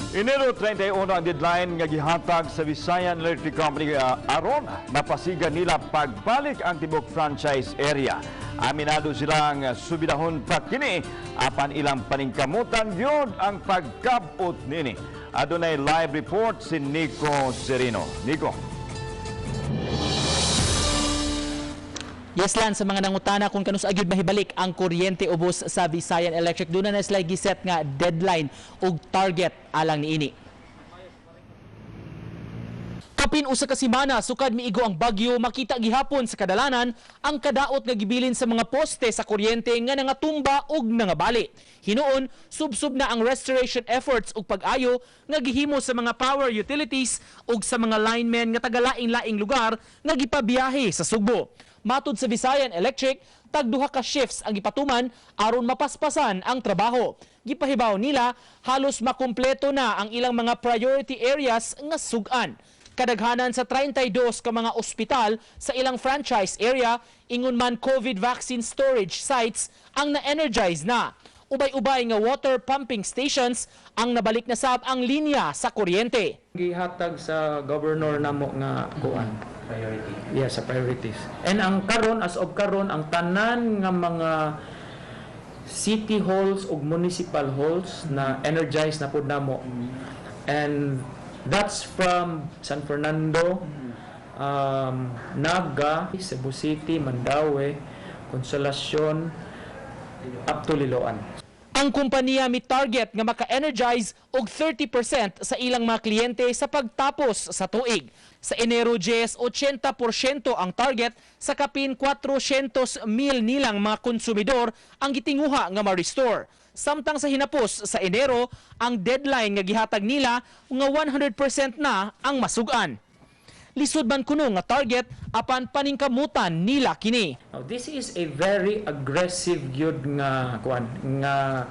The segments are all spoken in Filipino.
Enero 31 ang deadline nga gihatag sa Visayan Electric Company aron mapasigan nila pagbalik ang tibok franchise area. Aminado silang subidahon pa kini apan ilang paningkamutan gyud ang pagkabot nini. Adunay live report si Nico Serino. Nico. Yes, Lan, sa mga nangutana kung kanus agyud mahibalik ang kuryente ubos sa Visayan Electric, doon na sila giset nga deadline ug target alang niini. Kapin usa ka semana sukad miigo ang bagyo, makita gihapon sa kadalanan ang kadaot nga gibilin sa mga poste sa kuryente nga nangatumba ug nangabali. Hinuon subsub na ang restoration efforts ug pag-ayo nga gihimo sa mga power utilities ug sa mga linemen nga taga-laing-laing lugar nga gipabiyahe sa Sugbo. Matud sa Visayan Electric, tagduha ka shifts ang gipatuman aron mapaspasan ang trabaho. Gipahibaw nila halos makumpleto na ang ilang mga priority areas nga sugan. Kadaghanan sa 32 ka mga ospital sa ilang franchise area, ingon man COVID vaccine storage sites ang na-energize na. Ubay-ubay nga water pumping stations ang nabalik na sab ang linya sa kuryente. Gihatag sa governor namo nga kuan. Priority. Yeah, sa priorities. And ang karon, as of karon, ang tanan nga mga city halls ug municipal halls na energized na pud namo. And that's from San Fernando, Naga, Cebu City, Mandaue, Consolacion, up to Liloan. Ang kumpanya mi target nga maka-energize og 30% sa ilang mga kliyente sa pagtapos sa tuig. Sa Enero 10, 80% ang target sa kapin 400,000 nilang mga konsumidor ang gitinguha nga ma-restore. Samtang sa hinapos sa Enero, ang deadline nga gihatag nila nga 100% na ang masugan. Lisod man kuno nga target apan paningkamutan nila kini. Now, this is a very aggressive gyud nga kuan nga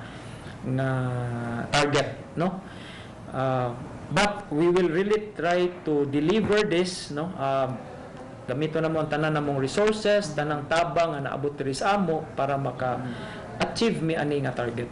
target, no? But we will really try to deliver this, no? Gamito na mo ang tanan namong resources, tanang tabang nga naabot diri sa amo para maka-achieve mi ani nga target.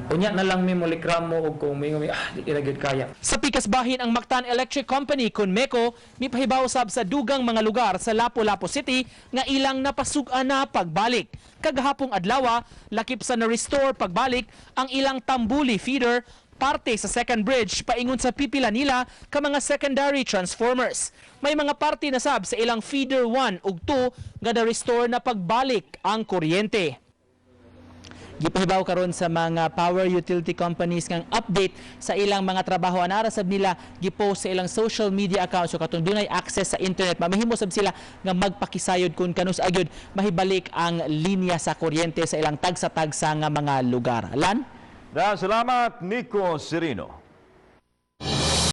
Unya na lang mi molikramo og kung mi ilagid kaya. Sa pikas bahin ang Mactan Electric Company kun MECO mipahibaw sab sa dugang mga lugar sa Lapu-Lapu City nga ilang napasugan na pagbalik. Kagahapong adlaw, lakip sa na-restore pagbalik ang ilang Tambuli feeder parte sa second bridge paingon sa pipila nila ka mga secondary transformers. May mga parte na sab sa ilang feeder 1 ug 2 nga na-restore na pagbalik ang kuryente. Gipahibaw karon sa mga power utility companies ngang update sa ilang mga trabaho anara sab nila gipost sa ilang social media accounts so katong dunay access sa internet mamahimo sab sila nga magpakisayod kung kanus agyod mahibalik ang linya sa kuryente sa ilang tagsa-tagsa nga mga lugar. Lan? Salamat Nico Serino.